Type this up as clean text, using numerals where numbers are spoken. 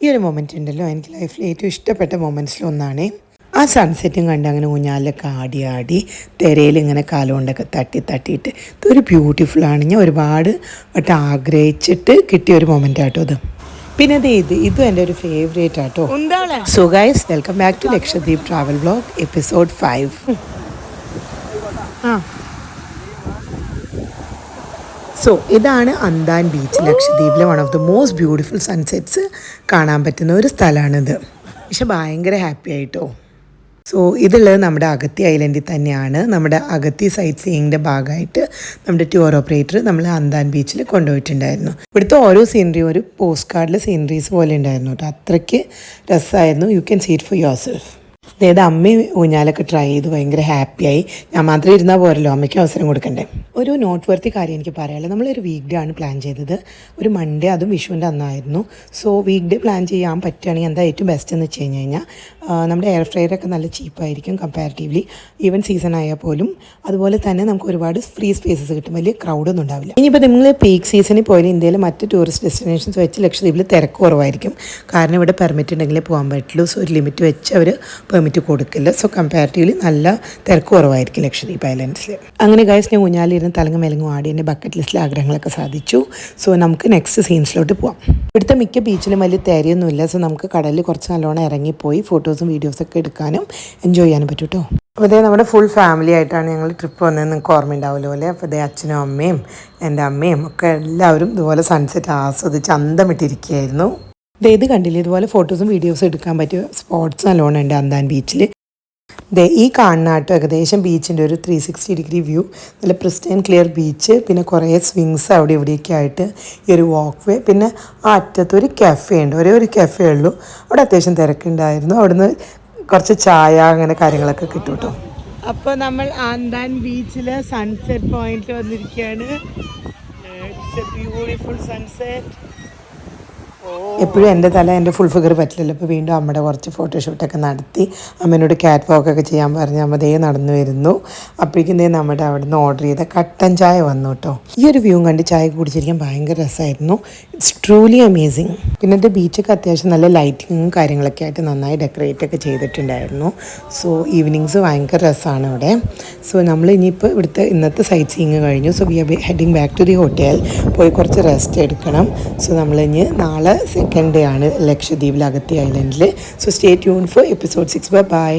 ഈ ഒരു മൊമെൻ്റ് ഉണ്ടല്ലോ എനിക്ക് ലൈഫിൽ ഏറ്റവും ഇഷ്ടപ്പെട്ട മൊമെൻറ്റ്സിലൊന്നാണ്. ആ സൺസെറ്റും കണ്ട് അങ്ങനെ ഊഞ്ഞാലൊക്കെ ആടി ആടി തിരയിൽ ഇങ്ങനെ കാലുകൊണ്ടൊക്കെ തട്ടിയിട്ട് ഇതൊരു ബ്യൂട്ടിഫുള്ളാണ്. ഞാൻ ഒരുപാട് വട്ടം ആഗ്രഹിച്ചിട്ട് കിട്ടിയ ഒരു മൊമെൻ്റ് ആട്ടോ ഇത്. പിന്നെ ഇതും എൻ്റെ ഒരു favourite auto. So guys, welcome back to Lakshadweep travel vlog episode 5. So ഇതാണ് അന്താൻ ബീച്ച്, ലക്ഷദ്വീപിലെ one of the most beautiful sunsets കാണാൻ പറ്റുന്ന ഒരു സ്ഥലമാണിത്. പക്ഷെ ഭയങ്കര ഹാപ്പി ആയിട്ടോ. സോ ഇതുള്ളത് നമ്മുടെ അഗത്തി ഐലൻഡിൽ തന്നെയാണ്. നമ്മുടെ അഗത്തി സൈറ്റ് സീയിങ്ങിൻ്റെ ഭാഗമായിട്ട് നമ്മുടെ ടൂർ ഓപ്പറേറ്റർ നമ്മൾ അന്താൻ ബീച്ചിൽ കൊണ്ടുപോയിട്ടുണ്ടായിരുന്നു. ഇവിടുത്തെ ഓരോ സീനറിയും ഒരു പോസ്റ്റ് കാർഡിലെ സീനറീസ് പോലെ ഉണ്ടായിരുന്നു കേട്ടോ. അത്രയ്ക്ക് രസമായിരുന്നു. You can see it for yourself. അതായത് അമ്മ ഊഞ്ഞാലൊക്കെ ട്രൈ ചെയ്തു, ഭയങ്കര ഹാപ്പിയായി. ഞാൻ മാത്രം ഇരുന്നാൽ പോരല്ലോ, അമ്മയ്ക്ക് അവസരം കൊടുക്കണ്ടേ. ഒരു നോട്ട് വർത്തി കാര്യം എനിക്ക് പറയാനുള്ളത്, നമ്മളൊരു വീക്ക് ഡേ ആണ് പ്ലാൻ ചെയ്തത്. ഒരു മൺഡേ, അതും വിഷുവിൻ്റെ അന്നായിരുന്നു. സോ വീക്ക് ഡേ പ്ലാൻ ചെയ്യാൻ പറ്റുകയാണെങ്കിൽ എന്താ ഏറ്റവും ബെസ്റ്റ് എന്ന് വെച്ച് കഴിഞ്ഞാൽ നമ്മുടെ എയർ ഫ്രയറൊക്കെ നല്ല ചീപ്പായിരിക്കും കമ്പാരിറ്റീവ്ലി, ഈവൻ സീസൺ ആയാൽ പോലും. അതുപോലെ തന്നെ നമുക്ക് ഒരുപാട് ഫ്രീ സ്പേസസ് കിട്ടും, വലിയ ക്രൗഡൊന്നും ഉണ്ടാവില്ല. ഇനിയിപ്പോൾ നിങ്ങൾ പീക്ക് സീസണിൽ പോയാലും ഇന്ത്യയിലെ മറ്റ് ടൂറിസ്റ്റ് ഡെസ്റ്റിനേഷൻസ് വെച്ച് ലക്ഷദ്വീപിൽ തിരക്ക് കുറവായിരിക്കും. കാരണം ഇവിടെ പെർമിറ്റ് ഉണ്ടെങ്കിലേ പോകാൻ പറ്റുള്ളൂ. സോ ഒരു ലിമിറ്റ് വെച്ച് അവർ പെർമിറ്റ് കൊടുക്കില്ല. സോ കമ്പാരിറ്റീവ്ലി നല്ല തിരക്ക് കുറവായിരിക്കും ലക്ഷദ്വീപ് ഐലൻഡ്സിൽ. അങ്ങനെ ഗൈസ്, ഞാൻ ഊഞ്ഞാലിരുന്ന് തലങ്ങും മെലങ്ങും ആടി എൻ്റെ ബക്കറ്റ് ലിസ്റ്റിലെ ആഗ്രഹങ്ങളൊക്കെ സാധിച്ചു. സോ നമുക്ക് നെക്സ്റ്റ് സീൻസിലോട്ട് പോവാം. ഇവിടുത്തെ മിക്ക ബീച്ചിലും വലിയ തിരയൊന്നുമില്ല. സോ നമുക്ക് കടലിൽ കുറച്ച് നല്ലോണം ഇറങ്ങിപ്പോയി ഫോട്ടോസും വീഡിയോസൊക്കെ എടുക്കാനും എൻജോയ് ചെയ്യാനും പറ്റും കേട്ടോ. അപ്പോൾ ഇതേ നമ്മുടെ ഫുൾ ഫാമിലി ആയിട്ടാണ് ഞങ്ങൾ ട്രിപ്പ് വന്നതെന്ന് നിങ്ങൾക്ക് ഓർമ്മയുണ്ടാവില്ല പോലെ. അപ്പോൾ ഇതേ അച്ഛനും അമ്മയും എൻ്റെ അമ്മയും ഒക്കെ എല്ലാവരും ഇതുപോലെ സൺസെറ്റ് ആസ്വദിച്ച് അന്തമിട്ടിരിക്കുകയായിരുന്നു. ഇത് കണ്ടില്ലേ, ഇതുപോലെ ഫോട്ടോസും വീഡിയോസും എടുക്കാൻ പറ്റിയ സ്പോട്ട്സ് നല്ലോണം ഉണ്ട് അന്താൻ ബീച്ചിൽ. ഈ കാണുന്നാട്ടോ ഏകദേശം ബീച്ചിൻ്റെ ഒരു 360 ഡിഗ്രി വ്യൂ. നല്ല പ്രിസ്റ്റൈൻ ക്ലിയർ ബീച്ച്, പിന്നെ കുറേ സ്വിങ്സ് അവിടെ ഇവിടെയൊക്കെ ആയിട്ട് ഈ ഒരു വാക്ക് വേ. പിന്നെ ആ അറ്റത്തൊരു കഫേ ഉണ്ട്, ഒരേ ഒരു കഫേ ഉള്ളൂ. അവിടെ അത്യാവശ്യം തിരക്കുണ്ടായിരുന്നു. അവിടുന്ന് കുറച്ച് ചായ അങ്ങനെ കാര്യങ്ങളൊക്കെ കിട്ടും കേട്ടോ. അപ്പോൾ നമ്മൾ ആന്താൻ ബീച്ചിലെ സൺസെറ്റ് പോയിന്റിൽ വന്നിരിക്കുകയാണ്. It's A beautiful sunset. എപ്പോഴും എൻ്റെ തല എൻ്റെ ഫുൾ ഫിഗർ പറ്റില്ലല്ലോ. അപ്പോൾ വീണ്ടും അമ്മയുടെ കുറച്ച് ഫോട്ടോഷൂട്ടൊക്കെ നടത്തി അമ്മേനോട് ക്യാറ്റ് വാക്കൊക്കെ ചെയ്യാൻ പറഞ്ഞ് അമ്മ ദേ നടന്നു വരുന്നു. അപ്പോഴേക്കും ദേ നമ്മുടെ അവിടെ നിന്ന് ഓർഡർ ചെയ്ത കട്ടൻ ചായ വന്നു കേട്ടോ. ഈ ഒരു വ്യൂ കണ്ട് ചായ കുടിച്ചിരിക്കാൻ ഭയങ്കര രസമായിരുന്നു. It's truly amazing. പിന്നെ എൻ്റെ ബീച്ചൊക്കെ അത്യാവശ്യം നല്ല ലൈറ്റിങ്ങും കാര്യങ്ങളൊക്കെ ആയിട്ട് നന്നായി ഡെക്കറേറ്റ് ഒക്കെ ചെയ്തിട്ടുണ്ടായിരുന്നു. സോ ഈവനിങ്സ് ഭയങ്കര രസമാണ് ഇവിടെ. സോ നമ്മൾ ഇനിയിപ്പോൾ ഇവിടുത്തെ ഇന്നത്തെ സൈറ്റ് സീയിങ് കഴിഞ്ഞു. So we are heading back to the hotel. പോയി കുറച്ച് റെസ്റ്റ് എടുക്കണം. സോ നമ്മളിനി നാളെ സെക്കൻഡ് ഡേ ആണ് ലക്ഷദ്വീപിൽ അഗത്തി ഐലൻഡിൽ. So stay tune for episode 6. By.